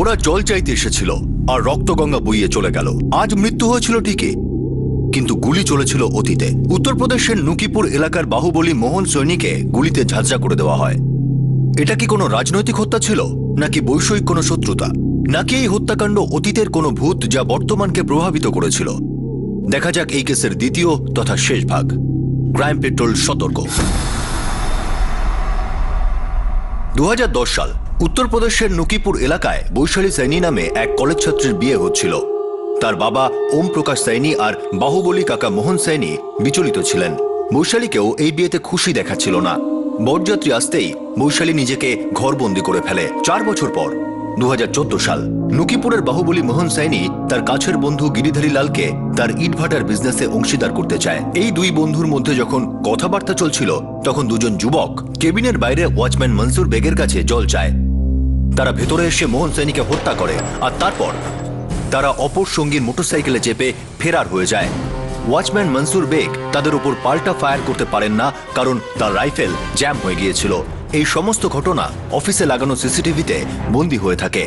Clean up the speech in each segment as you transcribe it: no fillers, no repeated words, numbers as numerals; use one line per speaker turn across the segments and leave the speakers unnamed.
ওরা জল চাইতে এসেছিল আর রক্তগঙ্গা বইয়ে চলে গেল। আজ মৃত্যু হয়েছিল ঠিকই, কিন্তু গুলি চলেছিল অতীতে। উত্তরপ্রদেশের নুকিপুর এলাকার বাহুবলী মোহন সৈনিকে গুলিতে ঝাঁঝরা করে দেওয়া হয়। এটা কি কোনো রাজনৈতিক হত্যা ছিল, নাকি বৈষয়িক কোনো শত্রুতা, নাকি এই হত্যাকাণ্ড অতীতের কোনো ভূত যা বর্তমানকে প্রভাবিত করেছিল? দেখা যাক এই কেসের দ্বিতীয় তথা শেষ ভাগ। ক্রাইম পেট্রোল সতর্ক। 2010 সাল উত্তরপ্রদেশের নুকিপুর এলাকায় বৈশালী সাইনি নামে এক কলেজ ছাত্রীর বিয়ে হচ্ছিল। তার বাবা ওম প্রকাশ সাইনি আর বাহুবলী কাকা মোহন সাইনি বিচলিত ছিলেন। বৈশালীকেও এই বিয়েতে খুশি দেখাচ্ছিল না। বরযাত্রী আসতেই বৈশালী নিজেকে ঘরবন্দি করে ফেলে। 4 বছর পর 2014 সাল নুকিপুরের বাহুবলী মোহন সাইনি তার কাছের বন্ধু গিরিধারী লালকে তার ইটভাটার বিজনেসে অংশীদার করতে চায়। এই দুই বন্ধুর মধ্যে যখন কথাবার্তা চলছিল, তখন দুজন যুবক কেবিনের বাইরে ওয়াচম্যান মনসুর বেগের কাছে জল চায়। তারা ভেতরে এসে মোহন সাইনিকে হত্যা করে আর তারপর তারা অপর সঙ্গীর মোটরসাইকেলে চেপে ফেরার হয়ে যায়। ওয়াচম্যান মনসুর বেগ তাদের উপর পাল্টা ফায়ার করতে পারেন না, কারণ তার রাইফেল জ্যাম হয়ে গিয়েছিল। এই সমস্ত ঘটনা অফিসে লাগানো সিসিটিভিতে বন্দী হয়ে থাকে।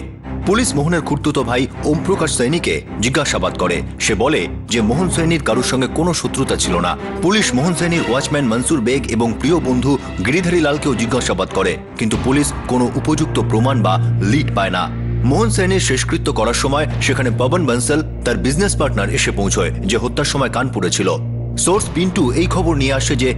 পুলিশ মোহনের খুড়তুতো ভাই ওম প্রকাশ সাইনিকে জিজ্ঞাসাবাদ করে। সে বলে যে মোহন সাইনির কারোর সঙ্গে কোনো শত্রুতা ছিল না। পুলিশ মোহন সাইনির ওয়াচম্যান মনসুর বেগ এবং প্রিয় বন্ধু গিরিধারী লালকেও জিজ্ঞাসাবাদ করে, কিন্তু পুলিশ কোনো উপযুক্ত প্রমাণ বা লিড পায় না। মোহন সাইনির শেষকৃত্য করার সময় সেখানে পবন বনসল তার বিজনেস পার্টনার এসে পৌঁছয়, যে হত্যার সময় কানপুরে ছিল। সোর্স পিন্টু এই খবর নিয়ে আসে যে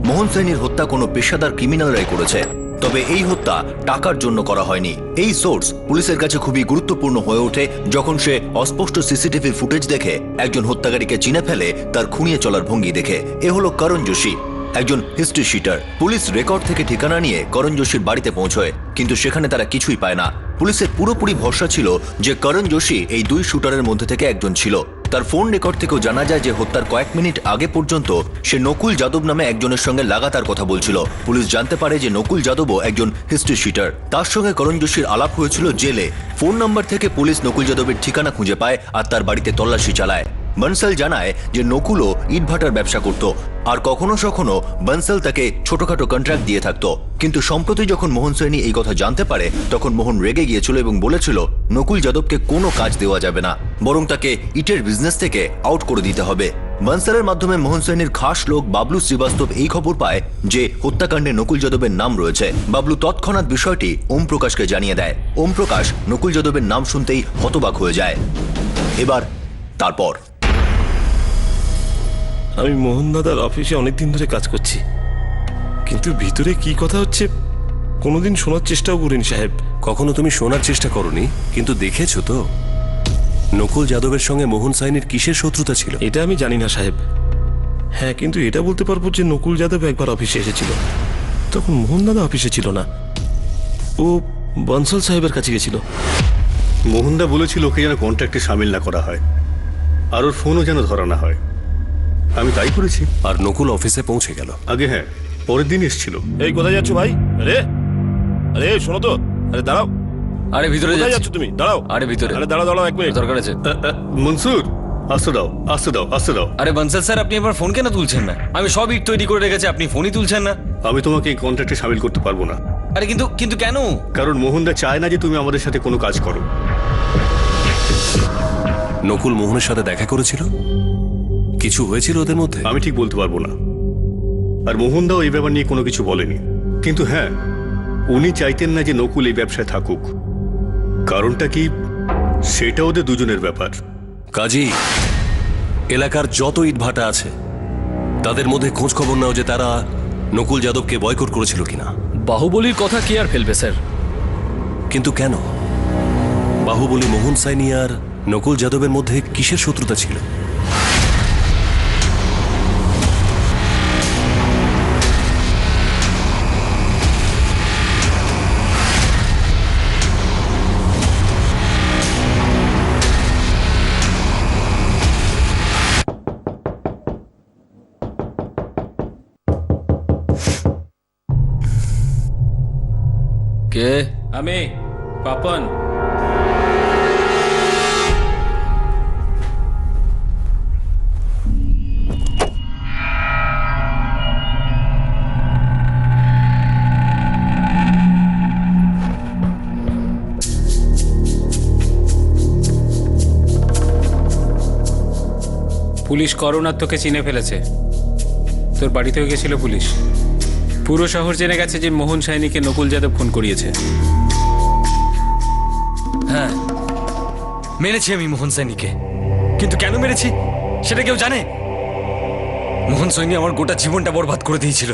মোহন সাইনির হত্যা কোনো পেশাদার ক্রিমিনালরাই করেছে, তবে এই হত্যা টাকার জন্য করা হয়নি। এই সোর্স পুলিশের কাছে খুবই গুরুত্বপূর্ণ হয়ে ওঠে যখন সে অস্পষ্ট সিসিটিভি ফুটেজ দেখে একজন হত্যাকারীকে চিনে ফেলে তার খুঁড়িয়ে চলার ভঙ্গি দেখে। এ হলো করণ যোশী, একজন হিস্ট্রি শিটার। পুলিশ রেকর্ড থেকে ঠিকানা নিয়ে করণ যোশীর বাড়িতে পৌঁছয়, কিন্তু সেখানে তারা কিছুই পায় না। পুলিশের পুরোপুরি ভরসা ছিল যে করণ যোশী এই দুই শুটারের মধ্যে থেকে একজন ছিল। তার ফোন রেকর্ড থেকেও জানা যায় যে হত্যার কয়েক মিনিট আগে পর্যন্ত সে নকুল যাদব নামে একজনের সঙ্গে লাগাতার কথা বলছিল। পুলিশ জানতে পারে যে নকুল যাদবও একজন হিস্ট্রি শিটার। তার সঙ্গে করণ যোশীর আলাপ হয়েছিল জেলে। ফোন নাম্বার থেকে পুলিশ নকুল যাদবের ঠিকানা খুঁজে পায় আর তার বাড়িতে তল্লাশি চালায়। বনসল জানায় যে নকুলও ইটভাটার ব্যবসা করত আর কখনো কখনো বনসল তাকে ছোটখাটো কন্ট্রাক্ট দিয়ে থাকতো। কিন্তু সম্প্রতি যখন মোহন সাইনি এই কথা জানতে পারে, তখন মোহন রেগে গিয়েছিল এবং বলেছিল নকুল যাদবকে কোনো কাজ দেওয়া যাবে না, বরং তাকে ইটের বিজনেস থেকে আউট করে দিতে হবে। বনসলের মাধ্যমে মোহন সাইনির খাস লোক বাবলু শ্রীবাস্তব এই খবর পায় যে হত্যাকাণ্ডে নকুল যাদবের নাম রয়েছে। বাবলু তৎক্ষণাৎ বিষয়টি ওম প্রকাশকে জানিয়ে দেয়। ওম প্রকাশ নকুল যাদবের নাম শুনতেই হতবাক হয়ে যায়। এবার তারপর
আমি মোহন দাদার অফিসে অনেকদিন ধরে কাজ করছি, কিন্তু ভিতরে কি কথা হচ্ছে কোনোদিন শোনার চেষ্টাও করিনি সাহেব।
কখনো তুমি শোনার চেষ্টা করনি, কিন্তু দেখেছো তো নকুল যাদবের সঙ্গে মোহন সাইনির কিসের শত্রুতা ছিল?
এটা আমি জানি না সাহেব। হ্যাঁ, কিন্তু এটা বলতে পারবো যে নকুল যাদব একবার অফিসে এসেছিল, তখন মোহন দাদা অফিসে ছিল না, ও বনসল সাহেবের কাছে গেছিল।
মোহনদা বলেছিল ওকে যেন কন্ট্রাক্টে সামিল না করা হয়, আর ওর ফোনও যেন ধরা না হয়। আমি তাই করেছি।
আর নকুল অফিসে পৌঁছে গেল।
আগে হ্যাঁ, পরের দিন এসেছিল।
এই কোথায় যাচ্ছ ভাই? আরে আরে শোনো তো, আরে দাঁড়াও।
আরে ভিতরে
যাচ্ছ তুমি? দাঁড়াও।
আরে ভিতরে।
আরে দাঁড়াও এক মিনিট,
দরকার আছে।
মনসুর, আসতে দাও আসতে দাও আসতে দাও।
আরে বনসল স্যার, আপনি এবার ফোন কেন তুলছেন না? আমি সব ইট তৈরি করে রেখেছি, আপনি ফোনই তুলছেন না।
আমি তোমাকে এই কন্ট্রাক্টে সামিল করতে পারবো না।
আরে কিন্তু কেন?
কারণ মোহনদা চায় না যে তুমি আমাদের সাথে কোনো কাজ করো।
নকুল মোহনের সাথে দেখা করেছিল? কিছু হয়েছিল ওদের মধ্যে?
আমি ঠিক বলতে পারবো না, আর মোহনদাও এই ব্যাপার নিয়ে কোনো কিছু বলেনি। কিন্তু হ্যাঁ, উনি চাইতেন না যে নকুল এই ব্যবসায় থাকুক। কারণটা কি, সেটা ওদের দুজনের ব্যাপার।
কাজী এলাকার যত ইটভাটা আছে তাদের মধ্যে খোঁজ খবর নাও যে তারা নকুল যাদবকে বয়কট করেছিল কিনা।
বাহুবলীর কথা কি আর ফেলবে স্যার?
কিন্তু কেন? বাহুবলী মোহন সাইনি আর নকুল যাদবের মধ্যে কিসের শত্রুতা ছিল?
কে? আমি পাপন।
পুলিশ করোনার তোকে চিনে ফেলেছে। তোর বাড়িতেও গেছিল পুলিশ। পুরো শহর জেনে গেছে যে মোহন সাইনিকে নকুল যাদব খুন করিয়েছে।
হ্যাঁ, মেরেছি আমি মোহন সৈনিকে, কিন্তু কেন মেরেছি সেটা কেউ জানে? মোহন সৈনি আমার গোটা জীবনটা বরবাদ করে দিয়েছিল।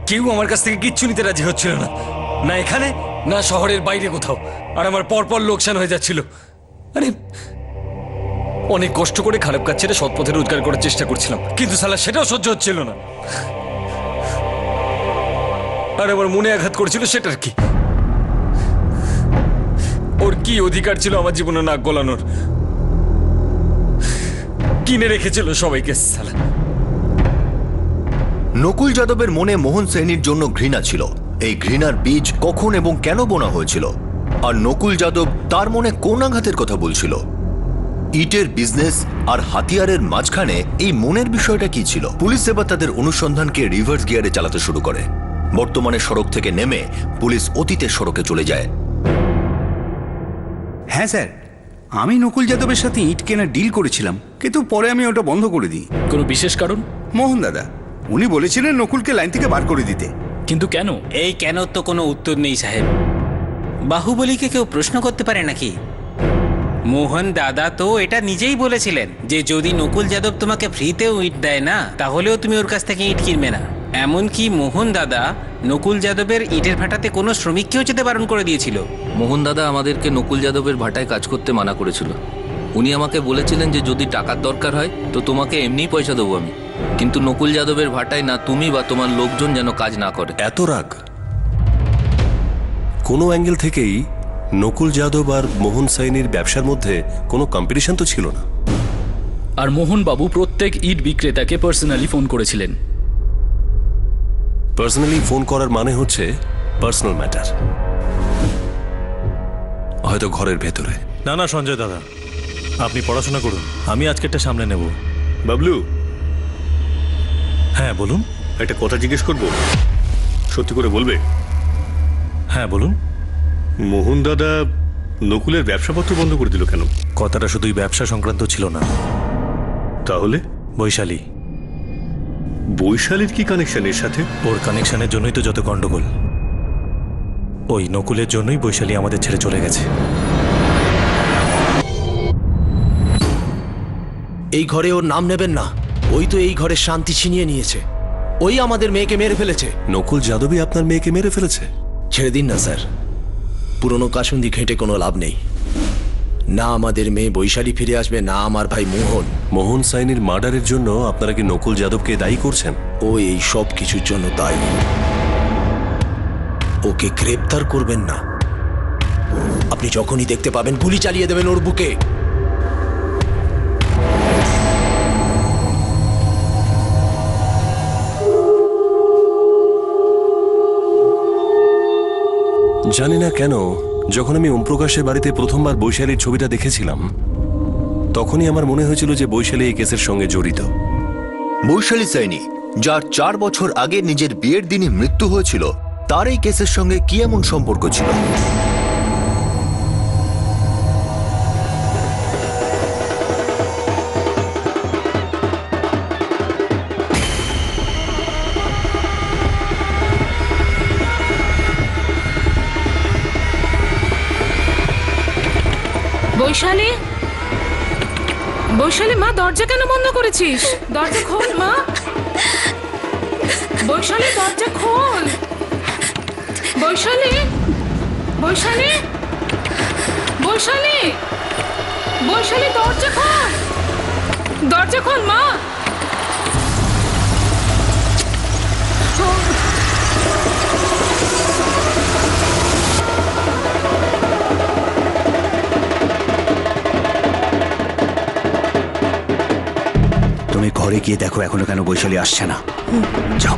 কেউ আমার কাছ থেকে কিচ্ছু নিতে রাজি হচ্ছিল না, না এখানে না শহরের বাইরে কোথাও। আর আমার পরপর লোকসান হয়ে যাচ্ছিল। আরে অনেক কষ্ট করে খারাপ কাজ ছেড়ে সৎ পথে রোজগার করার চেষ্টা করছিলাম, কিন্তু সালা সেটাও সহ্য হচ্ছিল না। আর আমার মনে আঘাত করেছিল সেটার কি? ওর কি অধিকার ছিল আমার জীবনে নাক গলানোর? কিনে রেখেছিল সবাইকে সালা।
নকুল যাদবের মনে মোহন সৈনির জন্য ঘৃণা ছিল। এই ঘৃণার বীজ কখন এবং কেন বোনা হয়েছিল? আর নকুল যাদব তার মনে কোন আঘাতের কথা বলছিল? ইটের বিজনেস আর হাতিয়ারের মাঝখানে এই মনের বিষয়টা কি ছিল? পুলিশ এবার তাদের অনুসন্ধানকে রিভার্স গিয়ারে চালাতে শুরু করে। বর্তমানে সড়ক থেকে নেমে পুলিশ অতীতের সড়কে চলে যায়।
হ্যাঁ স্যার, আমি নকুল যাদবের সাথে ইট কেনার ডিল করেছিলাম, কিন্তু পরে আমি ওটা বন্ধ করে দিই।
কোনো বিশেষ কারণ?
মোহন দাদা উনি বলেছিলেন নকুলকে লাইন থেকে বার করে দিতে।
কিন্তু কেন?
এই কেন তো কোনো উত্তর নেই সাহেব। বাহুবলীকে কেউ প্রশ্ন করতে পারে নাকি? মোহন দাদা তো এটা নিজেই বলেছিলেন যে যদি নকুল যাদব তোমাকে ফ্রিতেও ইট দেয় না, তাহলেও তুমি ওর কাছ থেকে ইট কিনবে না। এমনকি মোহন দাদা নকুল যাদবের ইটের ভাটাতে কোনো শ্রমিককেও যেতে বারণ করে দিয়েছিল।
মোহন দাদা আমাদেরকে নকুল যাদবের ভাটায় কাজ করতে মানা করেছিল। উনি আমাকে বলেছিলেন যে যদি টাকার দরকার হয় তো তোমাকে এমনিই পয়সা দেবো আমি, কিন্তু নকুল যাদবের ভাটায় না তুমি বা তোমার লোকজন যেন কাজ না করে।
এত রাগ? কোনো অ্যাঙ্গেল থেকেই নকুল যাদব আর মোহন সাইনির ব্যবসার মধ্যে কোনো কম্পিটিশন তো ছিল না।
আর মোহন বাবু প্রত্যেক ইট বিক্রেতাকে পার্সোনালি ফোন করেছিলেন।
পার্সোনালি ফোন করার মানে হচ্ছে পার্সোনাল ম্যাটার, হয়তো ঘরের ভেতরে।
না না সঞ্জয় দাদা, আপনি পড়াশোনা করুন, আমি আজকেরটা সামনে নেব।
বাবলু,
হ্যাঁ বলুন।
একটা কথা জিজ্ঞেস করব, সত্যি করে বলবে?
হ্যাঁ বলুন।
মোহন দাদা নকুলের ব্যবসাপত্র বন্ধ করে দিল কেন?
কথাটা শুধুই ব্যবসা সংক্রান্ত ছিল না।
তাহলে
বৈশালী।
বৈশালীর কি কানেকশন এর সাথে?
ওর কানেকশনের জন্যই তো যত গন্ডগোল। ওই নকুলের জন্যই বৈশালী আমাদের ছেড়ে চলে গেছে।
এই ঘরে ওর নাম নেবেন না। ওই তো এই ঘরের শান্তি ছিনিয়ে নিয়েছে। ওই আমাদের মেয়েকে মেরে ফেলেছে।
নকুল যাদবই আপনার মেয়েকে মেরে ফেলেছে?
ছেড়ে দিন না স্যার, পুরনো কাসুন্দি ঘেঁটে কোনো লাভ নেই। না আমাদের মেয়ে বৈশালী ফিরে আসবে, না আমার ভাই মোহন।
মোহন সাইনির মার্ডারের জন্য আপনারা কি নকুল যাদবকে দায়ী করছেন?
ও এই সব কিছুর জন্য দায়ী। ওকে গ্রেপ্তার করবেন না, আপনি যখনই দেখতে পাবেন গুলি চালিয়ে দেবেন ওর বুকে।
জানি না কেন যখন আমি ওমপ্রকাশের বাড়িতে প্রথমবার বৈশালীর ছবিটা দেখেছিলাম, তখনই আমার মনে হয়েছিল যে বৈশালী এই কেসের সঙ্গে জড়িত।
বৈশালী সাইনি, যার 4 বছর আগে নিজের বিয়ের দিনই মৃত্যু হয়েছিল, তার এই কেসের সঙ্গে কি এমন সম্পর্ক ছিল?
বৈশালী, বৈশালী মা, দরজা কেন বন্ধ করেছিস? দরজা খোল মা। বৈশালী দরজা খোল। বৈশালী, বৈশালী, বৈশালী, বৈশালী দরজা খোল। দরজা খোল মা।
তুমি ঘরে গিয়ে দেখো এখনো কেন বৈশালী আসছে না। যাও।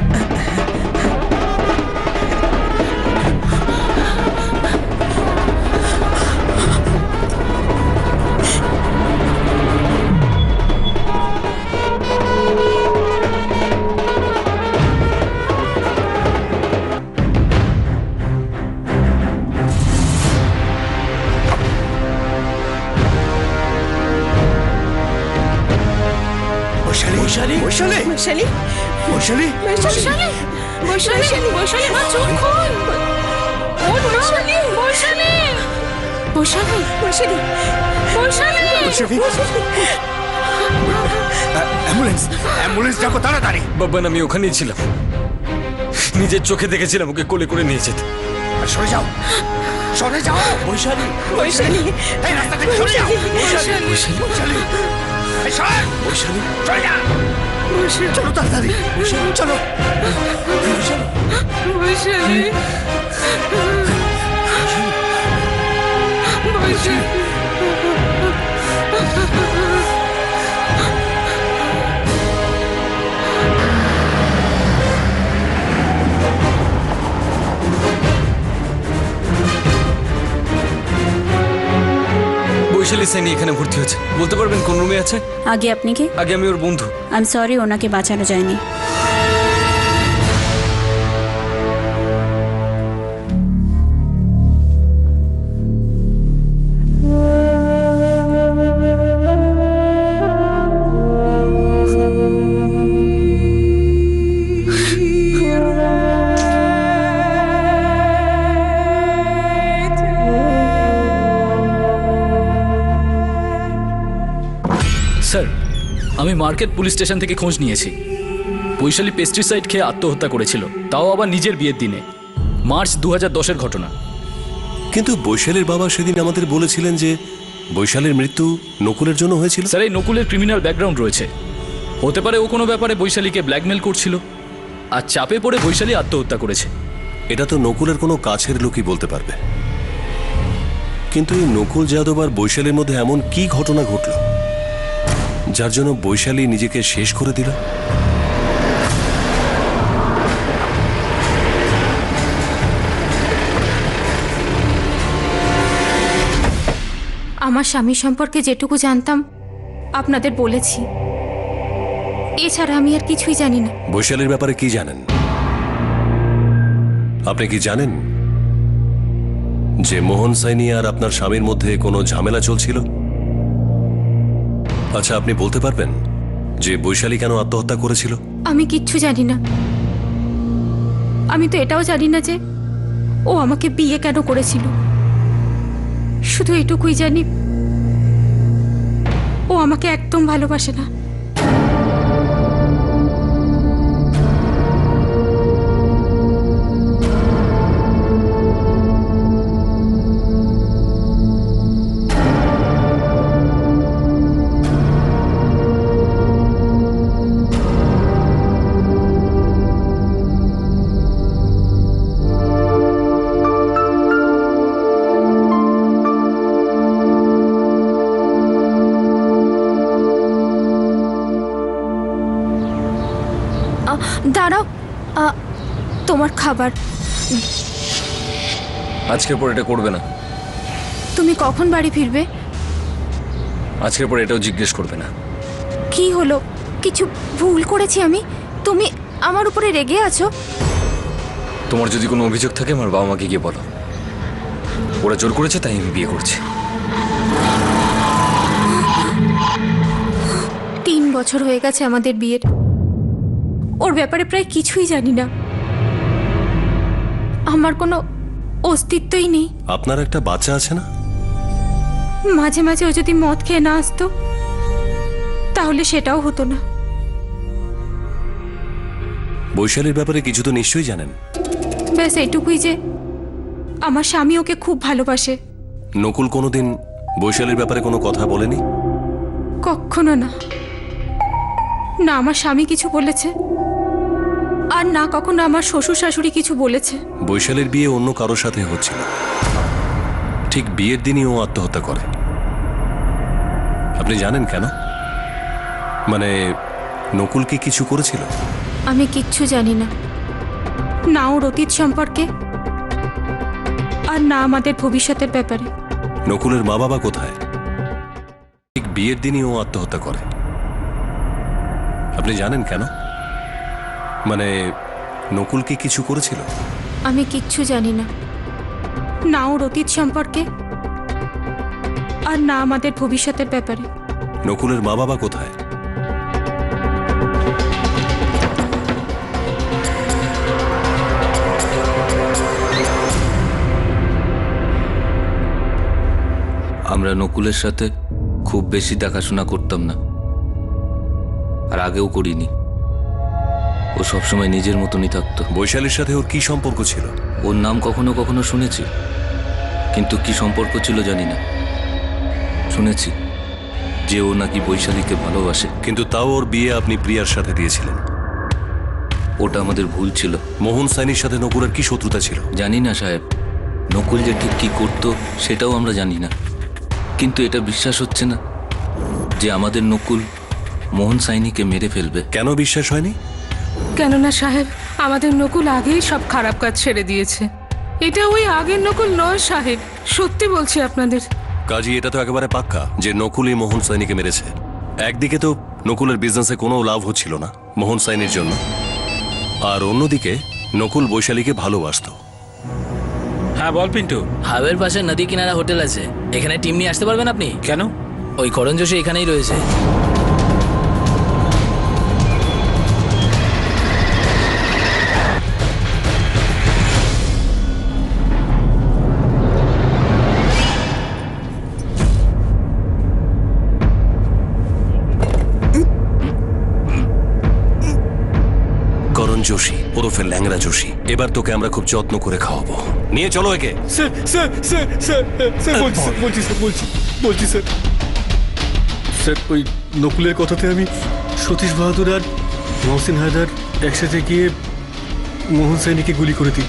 বৈশালী বৈশালী মা চোখ খোল। ওঠ বৈশালী বৈশালী বৈশালী বৈশালী বৈশালী।
অ্যাম্বুলেন্স অ্যাম্বুলেন্স ডাকো তাড়াতাড়ি।
বাবান আমি ওখানেই ছিলাম, নিজের চোখে দেখেছিলাম ওকে কোলে করে নিয়ে যেতে।
সরে যাও সরে যাও।
বৈশালী
বৈশালী
এই রাস্তা থেকে সরে যাও।
বৈশালী
বৈশালী এই সর।
বৈশালী
সরে যা। চলো তাড়াতাড়ি চলো।
বৈশালী বৈশালী।
বৈশালী সাইনি এখানে ভর্তি হয়েছে, বলতে পারবেন কোন রুমে আছে?
আগে আপনি কে?
আগে আমি ওর বন্ধু।
আই এম সরি, ওনাকে বাঁচানো যায়নি।
স্যার, আমি মার্কেট পুলিশ স্টেশন থেকে খোঁজ নিয়েছি। বৈশালী পেস্টিসাইড খেয়ে আত্মহত্যা করেছিল, তাও আবার নিজের বিয়ের দিনে। মার্চ 2010-এর ঘটনা।
কিন্তু বৈশালীর বাবা সেদিন আমাদের বলেছিলেন যে বৈশালীর মৃত্যু নকুলের জন্য হয়েছিল।
স্যার, এই নকুলের ক্রিমিনাল ব্যাকগ্রাউন্ড রয়েছে। হতে পারে ও কোনো ব্যাপারে বৈশালীকে ব্ল্যাকমেল করছিল, আর চাপে পড়ে বৈশালী আত্মহত্যা করেছে।
এটা তো নকুলের কোনো কাছের লোকই বলতে পারবে। কিন্তু এই নকুল যাদব আর বৈশালীর মধ্যে এমন কি ঘটনা ঘটল যার জন্য বৈশালী নিজেকে শেষ করে দিল?
আমার স্বামী সম্পর্কে যেটুকু জানতাম আপনাদের বলেছি, এছাড়া আমি আর কিছুই জানি না।
বৈশালীর ব্যাপারে কি জানেন? আপনি কি জানেন যে মোহন সাইনি আর আপনার স্বামীর মধ্যে কোনো ঝামেলা চলছিল? আচ্ছা, আপনি বলতে পারবেন যে বৈশালী কেন আত্মহত্যা করেছিল?
আমি কিচ্ছু জানি না। আমি তো এটাও জানি না যে ও আমাকে বিয়ে কেন করেছিল। শুধু এটুকুই জানি ও আমাকে একদম ভালোবাসে না। দাঁড়াও, তোমার খাবার।
আজকের পর এটা করবে না।
তুমি কখন বাড়ি ফিরবে?
আজকের পর এটাও জিজ্ঞেস করবে না।
কি হলো? কিছু ভুল করেছি আমি? তুমি আমার উপরে রেগে আছো?
তোমার যদি কোনো অভিযোগ থাকে আমার বাবা মাকে গিয়ে বলো। ওরা জোর করেছে তাই আমি বিয়ে করছি।
3 বছর হয়ে গেছে আমাদের বিয়ের। ওর ব্যাপারে প্রায় কিছুই জানি না। আমার কোনো অস্তিত্বই নেই।
আপনার একটা বাচ্চা আছে না?
মাঝে মাঝে ও যদি মদ খেয়ে না আসতো তাহলে সেটাও হতো না।
বৈশালীর ব্যাপারে কিছু তো নিশ্চয়ই জানেন।
ব্যাস এটুকুই যে আমার স্বামী ওকে খুব ভালোবাসে।
নকুল কোনোদিন বৈশালীর ব্যাপারে কোনো কথা বলেনি?
কখনো না। না আমার স্বামী কিছু বলেছে, আর না কখনো আমার শ্বশুর শাশুড়ি কিছু বলেছে।
বৈশালীর বিয়ে অন্য কারোর সাথে হচ্ছিল, ঠিক বিয়ের দিনই ও আত্মহত্যা করে। আপনি জানেন কেন? মানে নকুল কি কিছু করেছিল?
আমি কিচ্ছু জানি না, না ওর অতীত সম্পর্কে আর না আমাদের ভবিষ্যতের ব্যাপারে।
নকুলের মা বাবা কোথায়? ঠিক বিয়ের দিনই ও আত্মহত্যা করে। আপনি জানেন কেন? মানে নকুল কি কিছু করেছিল?
আমি কিচ্ছু জানি না, না ওর অতীত সম্পর্কে আর না আমাদের ভবিষ্যতের ব্যাপারে।
নকুলের মা বাবা কোথায়?
আমরা নকুলের সাথে খুব বেশি দেখাশোনা করতাম না, আর আগেও করিনি। ও সবসময় নিজের মতনই থাকতো।
বৈশালীর সাথে ওর কি সম্পর্ক ছিল?
ওর নাম কখনো কখনো শুনেছি, কিন্তু কি সম্পর্ক ছিল জানি না। শুনেছি যে ও নাকি বৈশালীকে ভালোবাসে।
কিন্তু তাও ওর বিয়ে আপনি প্রিয়ার সাথে দিয়েছিলেন।
ওটা আমাদের ভুল ছিল।
মোহন সাইনির সাথে নকুলের কি শত্রুতা ছিল?
জানি না সাহেব, নকুল যে ঠিক কি করতো সেটাও আমরা জানি না। কিন্তু এটা বিশ্বাস হচ্ছে না যে আমাদের নকুল মোহন সাইনিকে মেরে ফেলবে।
কেন বিশ্বাস হয়নি?
কেননা সাহেব, আমাদের নকুল আগেই সব খারাপ কাজ ছেড়ে দিয়েছে। এটা ওই আগের নকুল নয় সাহেব, সত্যি বলছি আপনাদের।
কাজী এটা তো একেবারে পাক্কা যে নকুলই মোহন সাইনিকে মেরেছে। একদিকে তো নকুলের বিজনেসে কোনো লাভ হচ্ছিল না মোহন সাইনির জন্য, আর অন্যদিকে নকুল বৈশালীকে ভালোবাসতো।
হ্যাঁ বল পিন্টু।
হাবের পাশে নদী কিনারা হোটেল আছে, এখানে টিম নিয়ে আসতে পারবেন আপনি?
কেন?
ওই করণ যোশী এখানেই রয়েছে।
করণ যোশী ওরফে ল্যাংরা যোশী, এবার তোকে আমরা খুব যত্ন করে খাওয়াবো। নিয়ে চলো একে।
Sir sir sir sir sir বলছি স্যার। স্যার ওই নকুলের কথাতে আমি সতীশ বাহাদুর আর মহসিন হায়দার একসাথে গিয়ে মোহন সাইনিকে গুলি করে দিই।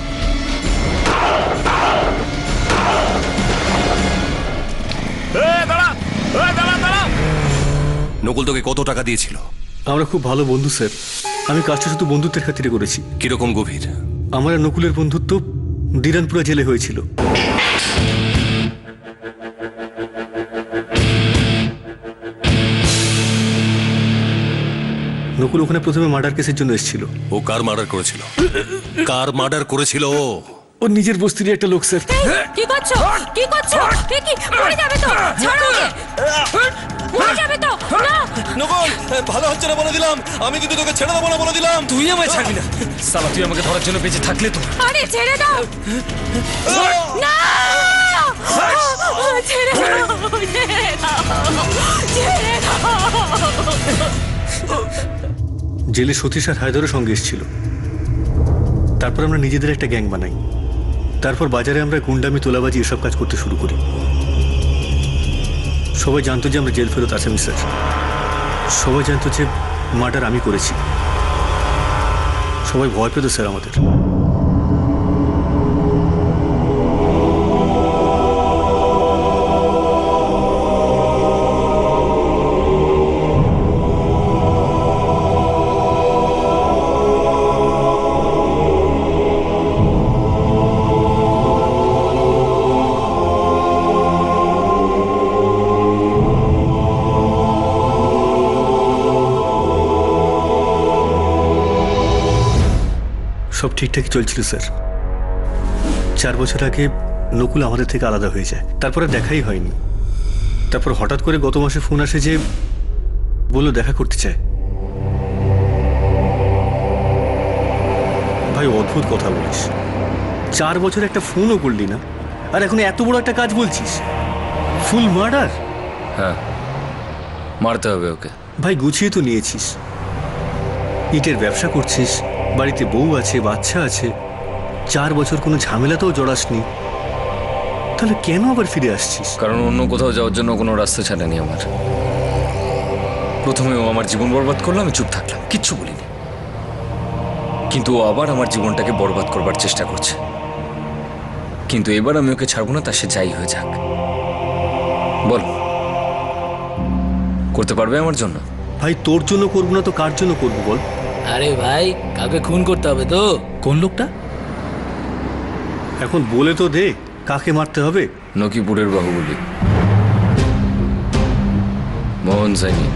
নকুল তোকে কত টাকা দিয়েছিল?
আমরা খুব ভালো বন্ধু স্যার। আমি কাজটা শুধু বন্ধুত্বের খাতিরে করেছি।
কিরকম গভীর?
আমার আর নকুলের বন্ধুত্ব দিরানপুরা জেলে হয়েছিল। নকুল ওখানে প্রথমে মার্ডার কেসের জন্য এসেছিল।
ও কার মার্ডার করেছিল? কার মার্ডার করেছিল ও?
ও নিজের বস্তির একটা লোক স্যার।
কি করছো? কি করছো? এ কি মরে যাবে তো? ছাড়ো ওকে। মরে যাবে তো? না।
নকুল ভালো হচ্ছে না বলে দিলাম, আমি কিন্তু তোকে ছেড়ে দেবো না বলে দিলাম।
তুই আমায় ছাড়বি না সালা, তুই আমাকে ধরার জন্য বেঁচে থাকলে তো।
আরে ছেড়ে দাও না, ছেড়ে দাও, ছেড়ে দাও।
জেলে সতীশ আর হায়দারের সঙ্গে এসেছিল। তারপর আমরা নিজেদের একটা গ্যাং বানাই। তারপর বাজারে আমরা গুন্ডামি, তোলাবাজি এসব কাজ করতে শুরু করি। সবাই জানতো যে আমরা জেল ফেরত আসামি স্যার। সবাই জানতো যে মার্ডার আমি করেছি। সবাই ভয় পেত স্যার আমাদের। সব ঠিকঠাকই চলছিল স্যার। 4 বছর আগে নকুল আমাদের থেকে আলাদা হয়ে যায়, তারপরে দেখাই হয়নি। তারপর হঠাৎ করে গত মাসে ফোন আসে যে বললো দেখা করতে চায়। ভাই অদ্ভুত কথা বলিস, 4 বছর একটা ফোনও করলি না, আর এখন এত বড় একটা কাজ বলছিস। ফুল মার্ডার।
হ্যাঁ, মারতে হবে ওকে।
ভাই গুছিয়ে তো নিয়েছিস, ইটের ব্যবসা করছিস, বাড়িতে বউ আছে, বাচ্চা আছে, 4 বছর কোনো ঝামেলাতেও জড়াসনি, তাহলে কেন আবার ফিরে আসছিস?
কারণ অন্য কোথাও যাওয়ার জন্য কোনো রাস্তা ছাড়েনি আমার। প্রথমে ও আমার জীবন বরবাদ করলো, আমি চুপ থাকলাম, কিচ্ছু বলিনি। কিন্তু ও আবার আমার জীবনটাকে বরবাদ করবার চেষ্টা করছে। কিন্তু এবার আমি ওকে ছাড়বো না, তা সে যাই হয়ে যাক। বল, করতে পারবে আমার জন্য?
ভাই তোর জন্য করবো না তো কার জন্য করবো বল?
আরে ভাই, কাউকে খুন করতে হবে তো। কোন লোকটা?
এখন বলে তো দে, কাকে মারতে হবে?
নকিপুরের বাহুবলী মোহন সাইনি।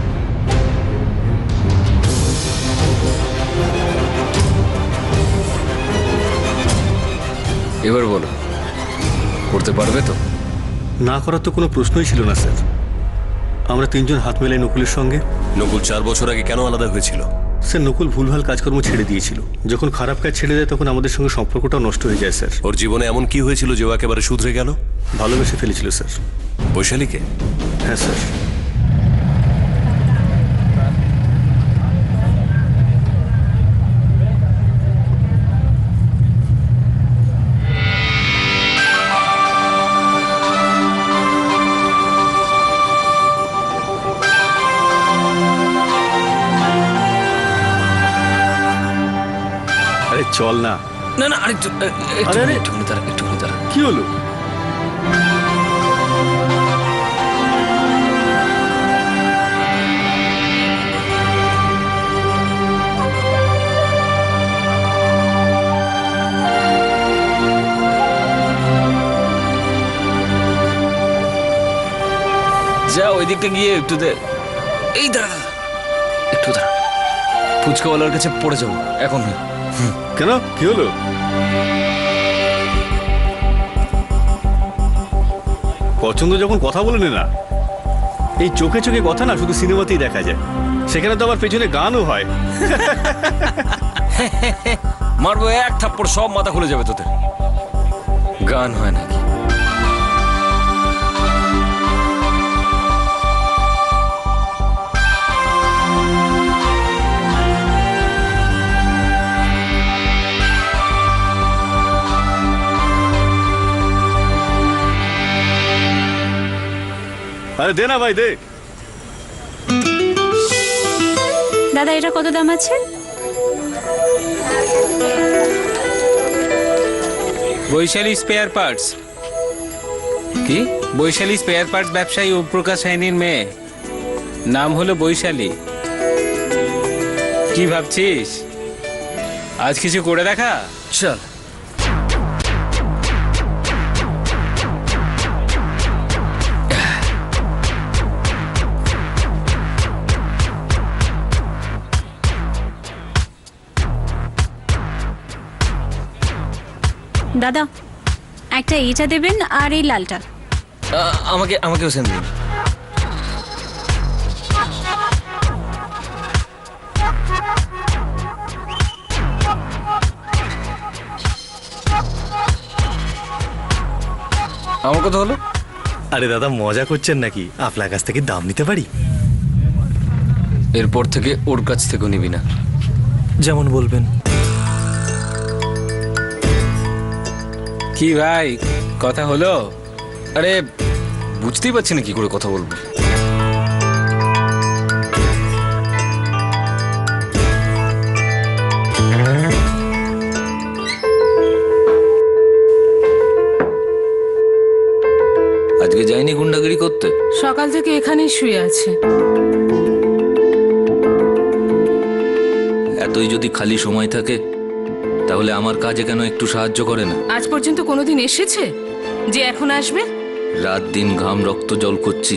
এবার বলো, করতে পারবে তো?
না করার তো কোনো প্রশ্নই ছিল না স্যার। আমরা 3 জন হাত মেলাই নকুলের সঙ্গে।
নকুল 4 বছর আগে কেন আলাদা হয়েছিল?
স্যার নকুল ভুলভাল কাজকর্ম ছেড়ে দিয়েছিল। যখন খারাপ কাজ ছেড়ে দেয় তখন আমাদের সঙ্গে সম্পর্কটাও নষ্ট হয়ে যায় স্যার।
ওর জীবনে এমন কি হয়েছিল যে ও একেবারে শুধরে গেল?
ভালোবেসে ফেলেছিল স্যার।
বৈশালীকে?
হ্যাঁ স্যার। আরে চল না।
না না আরেকটু একটুখানি দাঁড়া।
কি হলো?
যা ওই দিকটা গিয়ে একটু এই দাঁড়া একটু দাঁড়া, ফুচকাওয়ালার কাছে পড়ে যাবো এখন।
কেন, কি হলো? পছন্দ যখন কথা বলে নে না। এই চোখে চোখে কথা না শুধু সিনেমাতেই দেখা যায়, সেখানে তো আবার পেছনে গানও হয়।
মারবো এক থাপ্পড়, সব মাথা খুলে যাবে তোদের। গান হয় নাকি?
আরে দে না ভাই, দে।
দাদা এটা কত দাম আছে?
Vaishali spare parts.
কি?
বৈশালী স্পেয়ার পার্টস ব্যবসায়ী ওমপ্রকাশ সাইনির মেয়ে, নাম হলো বৈশালী। কি ভাবছিস আজ কিছু করে দেখা?
চল।
দাদা একটা এইটা দেবেন আর এই লালটা।
আমাকেও সেম দিন। আমার কথা হলো?
আরে দাদা মজা করছেন নাকি? আপনার কাছ থেকে দাম নিতে পারি?
এরপর থেকে ওর কাছ থেকেও নিবি না।
যেমন বলবেন।
কি ভাই কথা হলো?
আরে বুঝতেই পারছি না কি করে কথা বলবো।
আজকে যাইনি গুন্ডাগিরি করতে?
সকাল থেকে এখানেই শুয়ে আছে।
এতই যদি খালি সময় থাকে তাহলে আমার কাজে কেন একটু সাহায্য করে না?
আজ পর্যন্ত কোনোদিন এসেছে যে এখন আসবে?
রাত দিন ঘাম রক্ত জল করছি,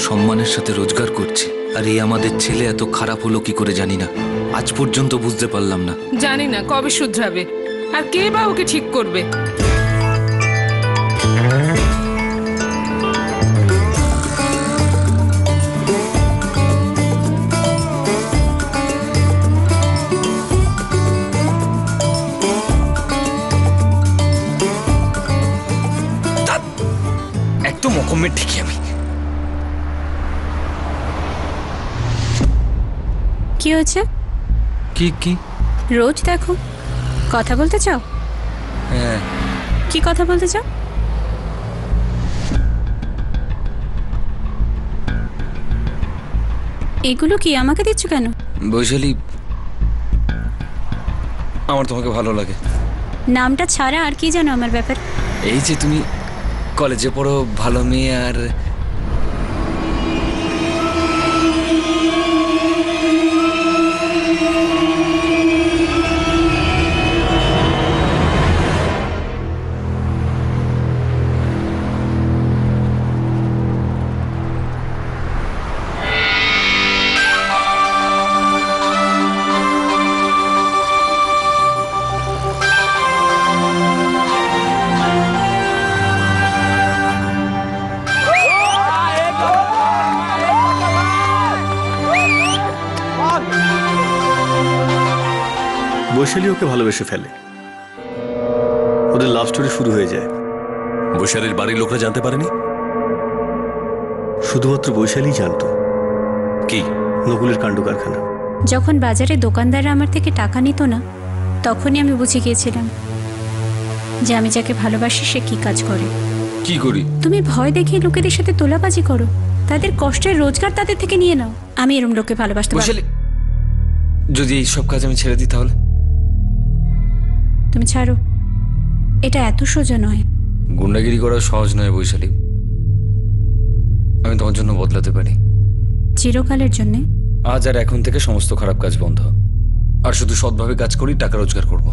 সম্মানের সাথে রোজগার করছি, আর এই আমাদের ছেলে এত খারাপ হলো কি করে জানি না। আজ পর্যন্ত বুঝতে পারলাম না।
জানি না কবে শুধরাবে, আর কে বা ওকে ঠিক করবে।
একদম অকমের ঠিকই আমি।
কি হয়েছে?
কি
রোজ দেখো, কথা বলতে চাও?
হ্যাঁ।
কি কথা বলতে চাও? এগুলো কি আমাকে দিচ্ছ কেন?
বৈশালী, আমার তোমাকে ভালো লাগে।
নামটা ছাড়া আর কি জানো আমার ব্যাপার?
এই যে তুমি কলেজে পড়ো, ভালো মেয়ে, আর
বৈশালী ওকে ভালোবেসে ফেলে, ওদের লাভ স্টোরি শুরু হয়ে যায়।
বৈশালীর বাড়ির লোকরা জানতে পারেনি?
শুধুমাত্র বৈশালী জানতো।
কি?
নকুলের কাণ্ড কারখানা।
যখন বাজারে দোকানদাররা আমার থেকে টাকা নিত না, তখনই আমি বুঝে গিয়েছিলাম যে আমি যাকে ভালোবাসি সে কি কাজ করে।
কি করি?
তুমি ভয় দেখিয়ে লোকেদের সাথে তোলাবাজি করো, তাদের কষ্টের রোজগার তাদের থেকে নিয়ে নাও। আমি এরম লোককে ভালোবাসতে পারি।
বৈশালী, যদি এই সব কাজ আমি ছেড়ে দিই তাহলে?
তুমি ছাড়ো, এটা এত সোজা নয়।
গুন্ডাগিরি করা সহজ নয় বৈশালী। আমি তোমার জন্য বদলাতে পারি।
চিরকালের জন্য?
আজ আর এখন থেকে সমস্ত খারাপ কাজ বন্ধ, আর শুধু সৎভাবে কাজ করি, টাকা রোজগার করব।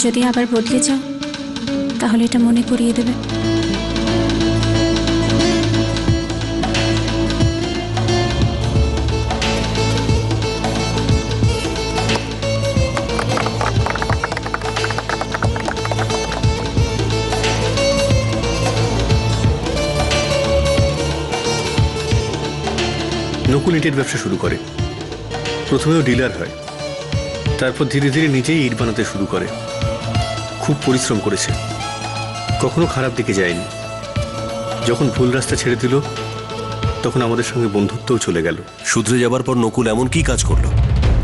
যদি আবার বদলে যাও তাহলে এটা মনে করিয়ে দেবে।
নকুল ইটের ব্যবসা শুরু করে। প্রথমেও ডিলার হয়, তারপর ধীরে ধীরে নিজেই ইট বানাতে শুরু করে। খুব পরিশ্রম করেছে, কখনো খারাপ দিকে যায়নি। যখন ভুল রাস্তা ছেড়ে দিল তখন আমাদের সঙ্গে বন্ধুত্বও চলে গেল।
শুধরে যাবার পর নকুল এমন কি কাজ করলো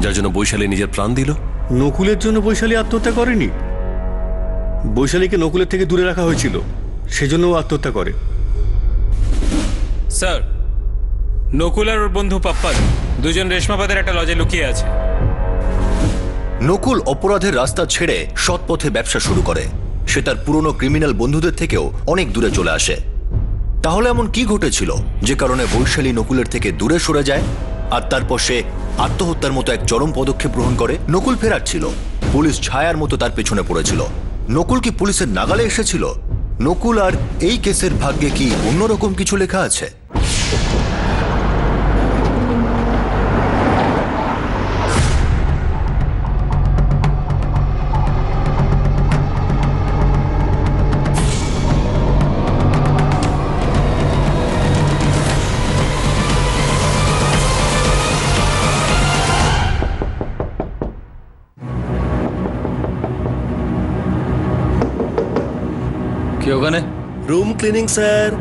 যার জন্য বৈশালী নিজের প্রাণ দিল?
নকুলের জন্য বৈশালী আত্মহত্যা করেনি। বৈশালীকে নকুলের থেকে দূরে রাখা হয়েছিল, সেজন্য ও আত্মহত্যা করে।
স্যার, নকুল আর ওর বন্ধু পাপ্পান দুজন রেশমাবাদের একটা লজে লুকিয়ে আছে।
নকুল অপরাধের রাস্তা ছেড়ে সৎ পথে ব্যবসা শুরু করে। সে তার পুরনো ক্রিমিনাল বন্ধুদের থেকেও অনেক দূরে চলে আসে। তাহলে এমন কি ঘটেছিল যে কারণে বৈশালী নকুলের থেকে দূরে সরে যায়, আর তারপর সে আত্মহত্যার মতো এক চরম পদক্ষেপ গ্রহণ করে? নকুল ফেরার ছিল, পুলিশ ছায়ার মতো তার পেছনে পড়েছিল। নকুল কি পুলিশের নাগালে এসেছিল? নকুল আর এই কেসের ভাগ্যে কি অন্যরকম কিছু লেখা আছে?
কি ওখানে?
Room cleaning sir.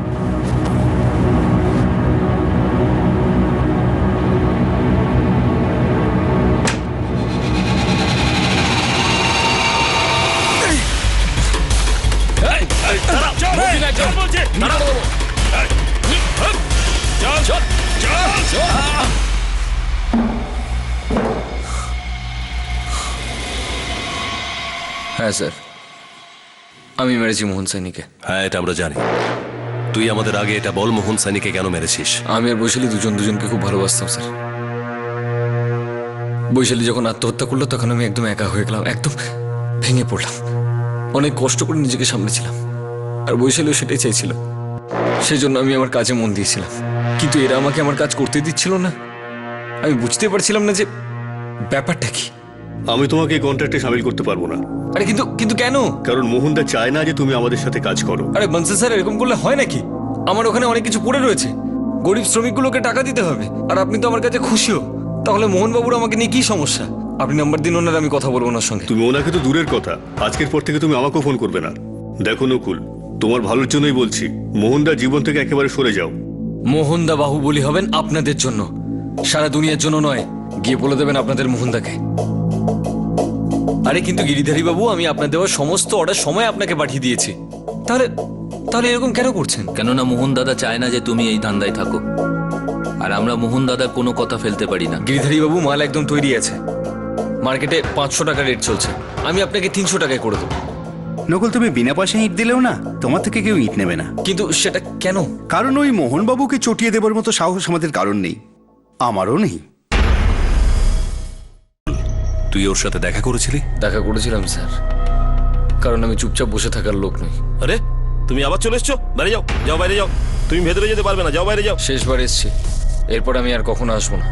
হ্যাঁ স্যার, আমি মেরেছি মোহন সাইনিকে।
হ্যাঁ, এটা আমরা জানি। তুই আমাদের আগে এটা বল, মোহন সাইনিকে কেন মেরেছিস?
আমি আর বৈশালী দুজনকে খুব ভালোবাসতাম স্যার। বৈশালী যখন আত্মহত্যা করলো তখন আমি একদম একা হয়ে গেলাম, একদম ভেঙে পড়লাম। অনেক কষ্ট করে নিজেকে সামলেছিলাম, আর বৈশালীও সেটাই চাইছিল। সেই জন্য আমি আমার কাজে মন দিয়েছিলাম, কিন্তু এরা আমাকে আমার কাজ করতে দিচ্ছিল না। আমি বুঝতে পারছিলাম না যে ব্যাপারটা কি।
আমি তোমাকে এই কন্ট্রাক্টে সামিল করতে পারবো না।
আরে কিন্তু কেন?
কারণ মোহনদা চায় না যে তুমি আমাদের সাথে কাজ করো।
আরে বনসে স্যার, এরকম করলে হয় নাকি? আমার ওখানে অনেক কিছু পড়ে রয়েছে, গরিব শ্রমিকগুলোকে টাকা দিতে হবে, আর আপনি তো আমার কাছে খুশিও। তাহলে মোহনবাবুর আমাকে নিয়ে কি সমস্যা? আপনি নাম্বার দিন ওনার, আমি কথা বলবো ওনার সঙ্গে।
তুমি ওনাকে তো দূরের কথা, আজকের পর থেকে তুমি আমাকেও ফোন করবে না। দেখো নকুল, তোমার ভালোর জন্যই বলছি, মোহনদা জীবন থেকে একেবারে সরে যাও।
মোহনদা বাহুবলী হবেন আপনাদের জন্য, সারা দুনিয়ার জন্য নয়। গিয়ে বলে দেবেন আপনাদের মোহনদাকে। আরে কিন্তু গিরিধারী বাবু, আমি আপনার দেওয়া সমস্ত অর্ডার সময় আপনাকে পাঠিয়ে দিয়েছি। তাহলে এরকম কেন করছেন?
কেননা মোহন দাদা চায় না যে তুমি এই ধান্দায় থাকো, আর আমরা মোহন দাদার কোনো কথা ফেলতে পারি না।
গিরিধারী বাবু, মাল একদম তৈরি আছে, মার্কেটে 500 টাকা রেট চলছে, আমি আপনাকে 300 টাকায় করে দেবো।
নকুল, তুমি বিনা পয়সায় ইট দিলেও না, তোমার থেকে কেউ ইট নেবে না।
কিন্তু সেটা কেন?
কারণ ওই মোহনবাবুকে চটিয়ে দেবার মতো সাহস আমাদের কারণ নেই, আমারও নেই।
তুই ওর সাথে দেখা করেছিলি?
দেখা করেছিলাম স্যার, কারণ আমি চুপচাপ বসে থাকার লোক নই।
আরে তুমি আবার চলে এসছো? বাইরে যাও, যাও বাইরে যাও। তুমি ভেতরে যেতে পারবে না, যাও বাইরে যাও।
শেষবার এসছি, এরপর আমি আর কখনো আসবো না।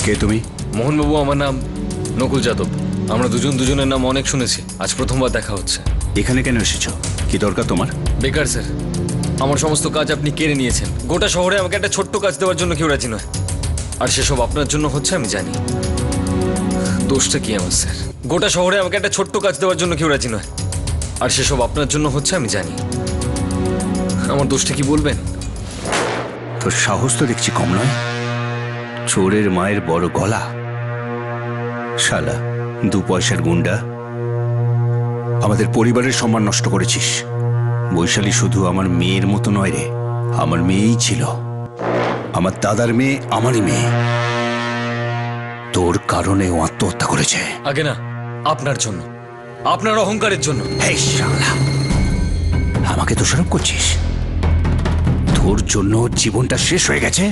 কে তুমি?
মোহনবাবু, আমার নাম নকুল যাদব। আমরা দুজনের নাম অনেক শুনেছি, আজ প্রথমবার দেখা হচ্ছে।
এখানে কেন এসেছো? কি দরকার তোমার?
বেকার স্যার, আমার সমস্ত কাজ আপনি কেড়ে নিয়েছেন। গোটা শহরে আমাকে একটা ছোট্ট কাজ দেওয়ার জন্য কেউ রাজি নয়, আর সেসব আপনার জন্য হচ্ছে আমি জানি। দোষটা কি আমার স্যার? গোটা শহরে আমাকে একটা ছোট্ট কাজ দেওয়ার জন্য কেউ রাজি নয়, আর সেসব আপনার জন্য হচ্ছে আমি জানি। আমার দোষটা কি বলবেন?
তোর সাহস তো দেখছি কম নয়। চোরের মায়ের বড় গলা, শালা 2 পয়সার গুন্ডা। আমাদের পরিবারের সম্মান নষ্ট করেছিস। বৈশালী শুধু আমার মেয়ের মতো নয় রে, আমার মেয়েই ছিল। আমার দাদার মেয়ে আমারই মেয়ে। তোর কারণে ও আত্মহত্যা করেছে।
আগে না, আপনার জন্য, আপনার অহংকারের জন্য।
এই শালা, আমাকে দোষারোপ করছিস? তোর জন্য ওর জীবনটা শেষ হয়ে গেছে।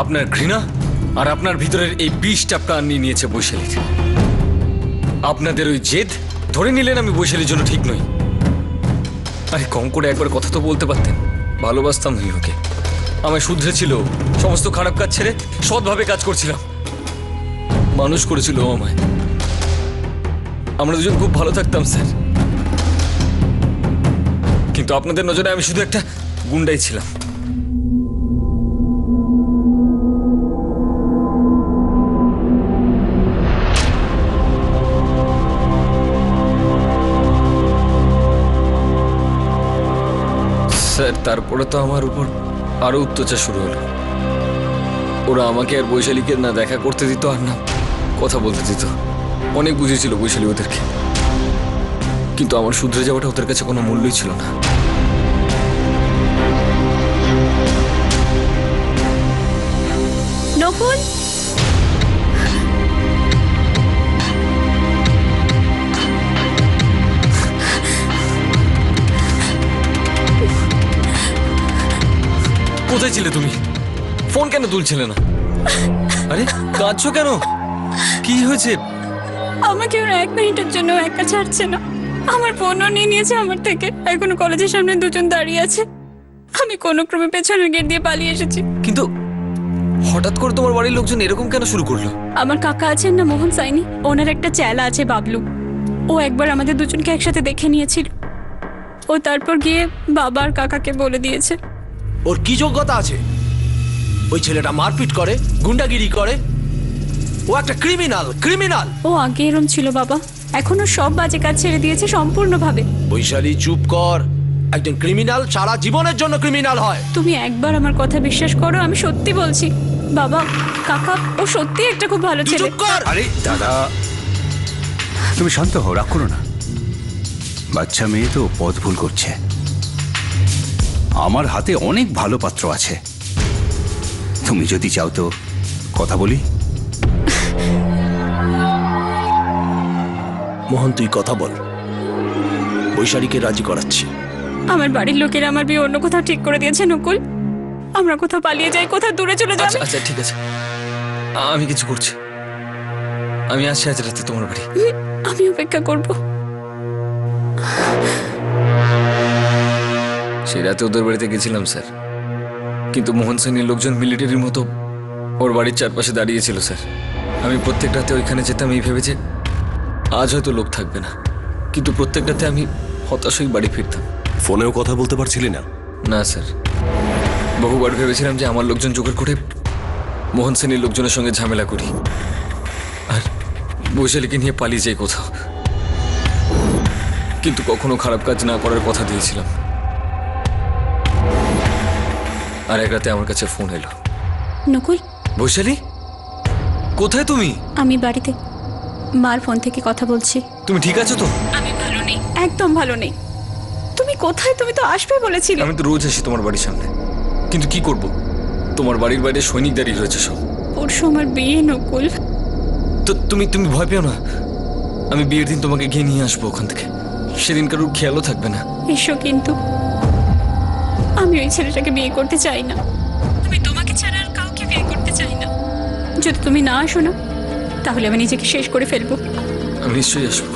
আপনার ঘৃণা আর আপনার ভিতরের এই বিষটা প্রাণ নিয়ে নিয়েছে বৈশালীর। আপনাদের ওই জেদ ধরে নিলেন আমি বৈশালীর জন্য ঠিক নই। আরে কম করে একবার কথা তো বলতে পারতেন। ভালোবাসতাম আমি ওকে, আমায় শুধরেছিল, সমস্ত খারাপ কাজ ছেড়ে সৎভাবে কাজ করছিলাম। মানুষ করেছিল ও আমায়। আমরা দুজন খুব ভালো থাকতাম স্যার, কিন্তু আপনাদের নজরে আমি শুধু একটা গুন্ডাই ছিলাম। স্যার তারপরে তো আমার উপর আরো অত্যাচার শুরু হলো। ওরা আমাকে আর বৈশালীকে না দেখা করতে দিত আর না কথা বলতে দিত। অনেক বুঝেছিল বৈশালী ওদেরকে, কিন্তু আমার শুধরে যাওয়াটা ওদের কাছে কোনো মূল্যই ছিল না।
নকুল,
কোথায় ছিলে তুমি? ফোন কেন তুলছিলে না? আরে কাঁদছো কেন? কি হয়েছে?
আমাকে ওরা 1 মিনিটের জন্য একা ছাড়ছে না। আমার ফোনও নিয়ে নিয়েছে আমার থেকে। এখনো কলেজের সামনে দুজন দাঁড়িয়ে আছে। আমি কোনো ক্রমে পেছনের গেট দিয়ে পালিয়ে এসেছি।
কিন্তু হঠাৎ করে তোমার বাড়ির লোকজন এরকম কেন শুরু করলো?
আমার কাকা আছেন না মোহন সাইনি, ওনার একটা চেলা আছে বাবলু। ও একবার আমাদের দুজনকে একসাথে দেখে নিয়েছিল। ও তারপর গিয়ে বাবা আর কাকাকে বলে দিয়েছে।
ওর কি যোগ্যতা আছে? ওই ছেলেটা মারপিট করে, গুন্ডাগিরি করে। ও একটা ক্রিমিনাল।
ও আগে এরম ছিল বাবা, এখনো সব বাজে কাজ ছেড়ে দিয়েছে সম্পূর্ণভাবে।
বৈশালী চুপ কর। একজন ক্রিমিনাল সারা জীবনের জন্য ক্রিমিনাল হয়।
তুমি একবার আমার কথা বিশ্বাস করো, আমি সত্যি বলছি। বাবা, কাকা, ও সত্যি একটা খুব ভালো ছেলে।
চুপ কর।
আরে দাদা, তুমি শান্ত হও, রাগ করো না। বাচ্চা মেয়ে তো পথ ভুল করছে। আমার হাতে অনেক ভালো পাত্র আছে। তুমি যদি চাও তো কথা বলি।
মোহন, তুই কথা বল। বৈশালীকে রাজি করাচ্ছি।
আমার বাড়ির লোকেরা আমার বিয়ে অন্য কোথাও ঠিক করে দিয়েছে নকুল। আমরা কোথাও পালিয়ে যাই, কোথাও দূরে চলে যাই।
আচ্ছা ঠিক আছে, আমি কিছু করছি। আমি আসছি আজ রাতে তোমার বাড়ি।
আমি অপেক্ষা করব।
সেই রাতে ওদের বাড়িতে গেছিলাম স্যার, কিন্তু মোহন সেনের লোকজন মিলিটারির মতো ওর বাড়ির চারপাশে দাঁড়িয়েছিল স্যার। আমি প্রত্যেক রাতে ওইখানে যেতাম এই ভেবে যে আজ হয়তো লোক থাকবে না, কিন্তু প্রত্যেক রাতে আমি হতাশ হয়ে বাড়ি ফিরতাম।
ফোনেও কথা বলতে পারছিলি না?
না স্যার, বহুবার ভেবেছিলাম যে আমার লোকজন জোগাড় করে মোহন সেনের লোকজনের সঙ্গে ঝামেলা করি আর বৈশালীকে নিয়ে পালিয়ে যাই কোথাও, কিন্তু কখনো খারাপ কাজ না করার কথা দিয়েছিলাম। আর এক রাতে আমার কাছে ফোন এলো।
নকুল,
বৈশালী কোথায় তুমি?
আমি বাড়িতে মার ফোন থেকে কথা বলছি।
তুমি ঠিক আছো তো?
আমি ভালো নেই, একদম ভালো নেই। তুমি কোথায়? তুমি তো আসবে বলেছিলে।
আমি তো রোজ আসি তোমার বাড়ির সামনে, কিন্তু কি করব, তোমার বাড়ির বাইরে সৈনিক দাঁড়িয়ে রয়েছে সব।
পরশু আমার বিয়ে নকুল।
তো তুমি তুমি ভয় পেও না, আমি বিয়ের দিন তোমাকে গিয়ে নিয়ে আসবো ওখান থেকে। সেদিন কারোর খেয়ালও থাকবে না।
এসো, কিন্তু আমি ওই ছেলেটাকে বিয়ে করতে চাই না। আমি তোমাকে ছাড়া আর কাউকে বিয়ে করতে চাই না। যদি তুমি না আসো না, তাহলে আমি নিজেকে শেষ করে ফেলবো।
আমি নিশ্চয়ই আসবো।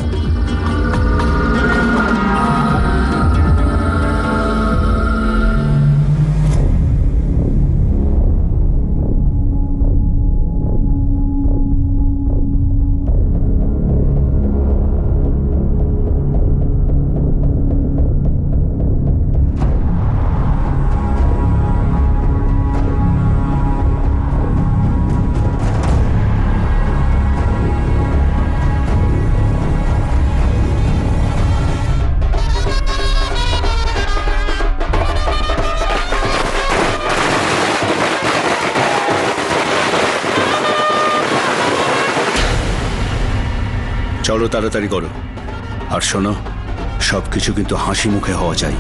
চলো তাড়াতাড়ি করো। আর শোনো, সবকিছু কিন্তু হাসি মুখে হওয়া চাই।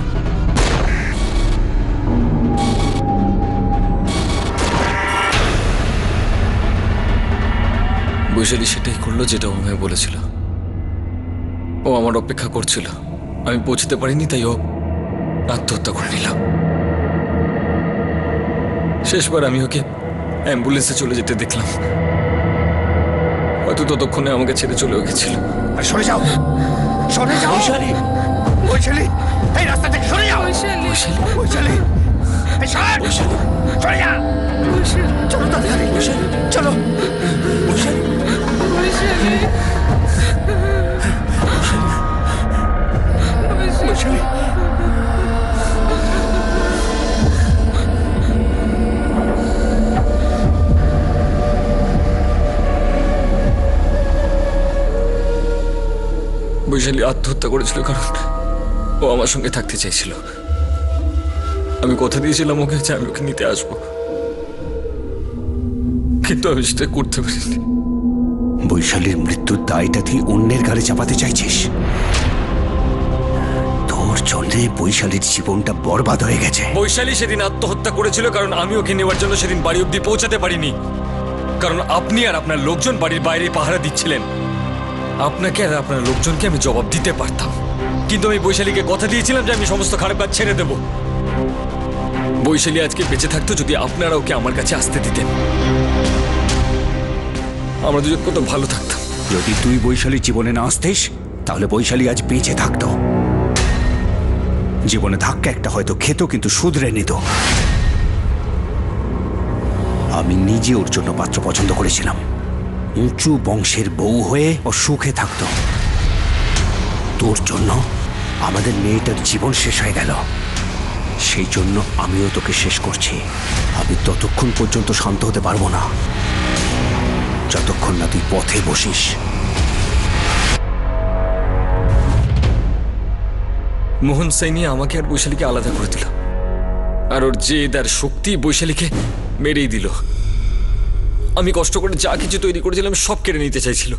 বৈশালী সেটাই করলো যেটা ও আমায় বলেছিল। ও আমার অপেক্ষা করছিল, আমি পৌঁছতে পারিনি, তাই ও আত্মহত্যা করে নিল। শেষবার আমি ওকে অ্যাম্বুলেন্সে চলে যেতে দেখলাম। হয়তো ততক্ষণে আমাকে ছেড়ে চলেও গেছিল।
সরে যাও, সরে যাও। বৈশালী, বৈশালী, এই রাস্তা থেকে সরে যাও।
বৈশালী,
বৈশালী, এই সর, সরে যাও। চলো তাড়াতাড়ি, বৈশালী, চলো। বৈশালী,
বৈশালী,
বৈশালী।
বৈশালী আত্মহত্যা করেছিল কারণ ও আমার সঙ্গে থাকতে চাইছিল। আমি কথা দিয়েছিলাম ওকে যে আমি ওকে নিতে আসবো, কিন্তু আমি সেটা করতে পারিনি।
বৈশালীর মৃত্যুর দায়টা তুই অন্যের ঘাড়ে চাপাতে চাইছিস? তোর জন্যে বৈশালীর জীবনটা বরবাদ হয়ে গেছে।
বৈশালী সেদিন আত্মহত্যা করেছিল কারণ আমি ওকে নেওয়ার জন্য সেদিন বাড়ি অব্দি পৌঁছাতে পারিনি, কারণ আপনি আর আপনার লোকজন বাড়ির বাইরে পাহারা দিচ্ছিলেন। আপনাকে আর আপনার লোকজনকে আমি জবাব দিতে পারতাম, কিন্তু আমি বৈশালীকে কথা দিয়েছিলাম যে আমি সমস্ত খারাপ কাজ ছেড়ে দেব। বৈশালী আজকে বেঁচে থাকতো যদি আপনারা ওকে আমার কাছে আসতে দিতেন। আমরা দুজন কত ভালো থাকতাম।
যদি তুই বৈশালীর জীবনে না আসতিস তাহলে বৈশালী আজ বেঁচে থাকতো। জীবনে ধাক্কা একটা হয়তো খেত, কিন্তু শুধরে নিত। আমি নিজে ওর জন্য পাত্র পছন্দ করেছিলাম। উঁচু বংশের বউ হয়ে ও সুখে থাকতো। তোর জন্য আমাদের মেয়েটার জীবন শেষ হয়ে গেল। সেই জন্য আমিও তোকে শেষ করছি। আমি ততক্ষণ পর্যন্ত শান্ত হতে পারবো না যতক্ষণ না তুই পথে বসিস।
মোহন সাইনি আমাকে আর বৈশালীকে আলাদা করে দিল, আর ওর জেদ আর শক্তি বৈশালীকে মেরেই দিল। আমি কষ্ট করে যা কিছু তৈরি করেছিলাম সব কেড়ে নিতে চাইছিল।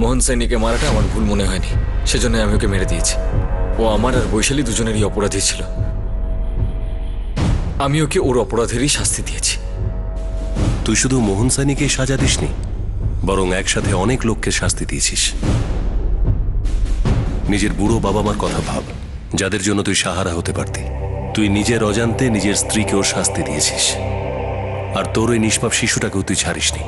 মোহন সাইনিকে মারাটা আমার ভুল মনে হয়নি, সেজন্য আমি ওকে মেরে দিয়েছি। ও আমার আর বৈশালী দুজনেরই অপরাধী ছিল। আমি ওকে ওর অপরাধেরই শাস্তি দিয়েছি।
তুই শুধু মোহন সাইনিকেই সাজা দিসনি, বরং একসাথে অনেক লোককে শাস্তি দিয়েছিস। নিজের বুড়ো বাবা মার কথা ভাব, যাদের জন্য তুই সাহারা হতে পারতি। তুই নিজের অজান্তে নিজের স্ত্রীকেও শাস্তি দিয়েছিস, আর তোর ওই নিষ্পাপ শিশুটাকেও তুই ছাড়িসনি।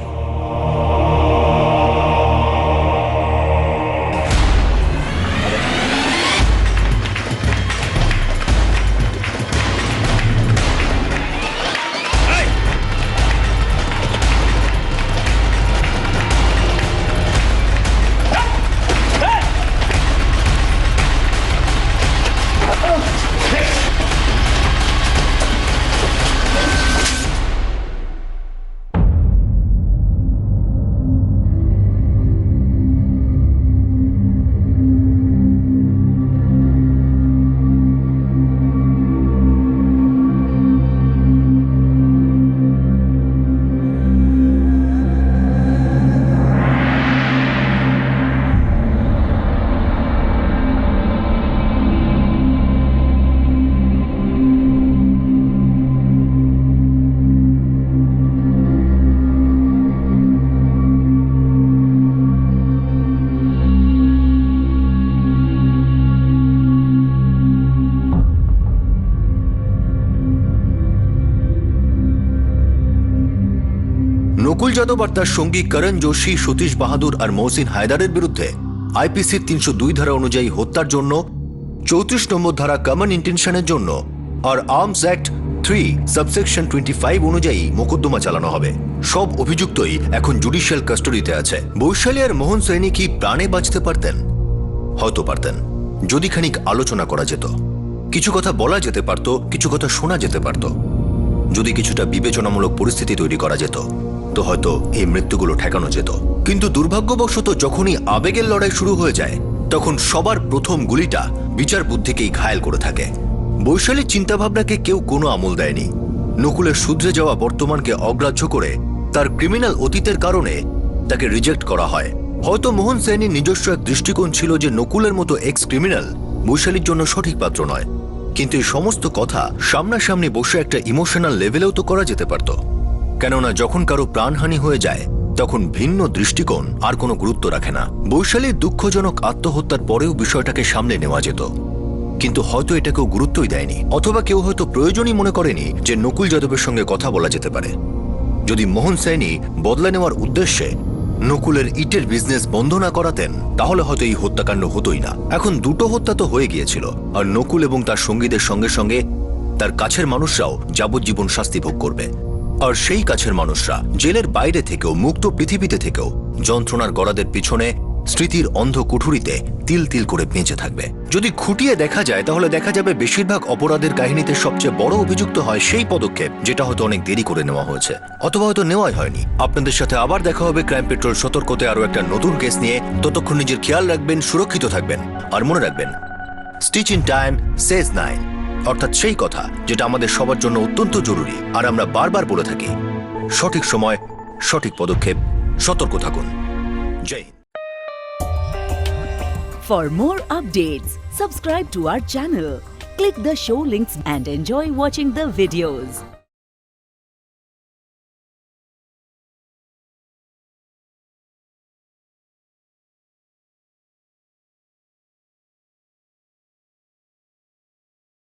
নকুল যাদব আর তার সঙ্গী করণ যোশী, সতীশ বাহাদুর আর মহসিন হায়দারের বিরুদ্ধে আইপিসির 302 ধারা অনুযায়ী হত্যার জন্য, 34 নম্বর ধারা কমন ইন্টেনশনের জন্য আর আর্মস অ্যাক্ট 3 সাবসেকশন 25 অনুযায়ী মোকদ্দমা চালানো হবে। সব অভিযুক্তই এখন জুডিশিয়াল কাস্টডিতে আছে। বৈশালী আর মোহন সাইনি কি প্রাণে বাঁচতে পারতেন? হয়তো পারতেন, যদি খানিক আলোচনা করা যেত। কিছু কথা বলা যেতে পারত, কিছু কথা শোনা যেতে পারত। যদি কিছুটা বিবেচনামূলক পরিস্থিতি তৈরি করা যেত তো হয়তো এই মৃত্যুগুলো ঠেকানো যেত। কিন্তু দুর্ভাগ্যবশত যখনই আবেগের লড়াই শুরু হয়ে যায় তখন সবার প্রথম গুলিটা বিচার বুদ্ধিকেই ঘায়েল করে থাকে। বৈশালীর চিন্তাভাবনাকে কেউ কোনো আমল দেয়নি। নকুলের শুধরে যাওয়া বর্তমানকে অগ্রাহ্য করে তার ক্রিমিনাল অতীতের কারণে তাকে রিজেক্ট করা হয়। হয়তো মোহন সাইনির নিজস্ব এক দৃষ্টিকোণ ছিল যে নকুলের মতো এক্স ক্রিমিনাল বৈশালীর জন্য সঠিক পাত্র নয়, কিন্তু এই সমস্ত কথা সামনাসামনি বসে একটা ইমোশনাল লেভেলেও তো করা যেতে পারত। কেননা যখন কারো প্রাণহানি হয়ে যায় তখন ভিন্ন দৃষ্টিকোণ আর কোনো গুরুত্ব রাখে না। বৈশালীর দুঃখজনক আত্মহত্যার পরেও বিষয়টাকে সামলে নেওয়া যেত, কিন্তু হয়তো এটা কেউ গুরুত্বই দেয়নি, অথবা কেউ হয়তো প্রয়োজনই মনে করেনি যে নকুল যাদবের সঙ্গে কথা বলা যেতে পারে। যদি মোহন সাইনি বদলা নেওয়ার উদ্দেশ্যে নকুলের ইটের বিজনেস বন্ধ না করাতেন তাহলে হয়তো এই হত্যাকাণ্ড হতোই না। এখন দুটো হত্যা তো হয়ে গিয়েছিল, আর নকুল এবং তার সঙ্গীদের সঙ্গে সঙ্গে তার কাছের মানুষরাও যাবজ্জীবন শাস্তি ভোগ করবে। আর সেই কাছের মানুষরা জেলের বাইরে থেকেও, মুক্ত পৃথিবীতে থেকেও যন্ত্রণার গড়াদের পিছনে স্মৃতির অন্ধ কুঠুরিতে তিল তিল করে বেঁচে থাকবে। যদি খুঁটিয়ে দেখা যায় তাহলে দেখা যাবে বেশিরভাগ অপরাধের কাহিনীতে সবচেয়ে বড় অভিযুক্ত হয় সেই পদক্ষেপ যেটা হয়তো অনেক দেরি করে নেওয়া হয়েছে, অথবা হয়তো নেওয়াই হয়নি। আপনাদের সাথে আবার দেখা হবে ক্রাইম পেট্রোল সতর্কতে আরো একটা নতুন কেস নিয়ে। ততক্ষণ নিজের খেয়াল রাখবেন, সুরক্ষিত থাকবেন, আর মনে রাখবেন, স্টিচ ইন টাইম সেজ 9, অর্থাৎ সেই কথা যেটা আমাদের সবার জন্য অত্যন্ত জরুরি আর আমরা বারবার বলে থাকি, সঠিক সময় সঠিক পদক্ষেপ, সতর্ক থাকুন। জয় Hind.
For more updates, subscribe to our channel, click the show links and enjoy watching the videos.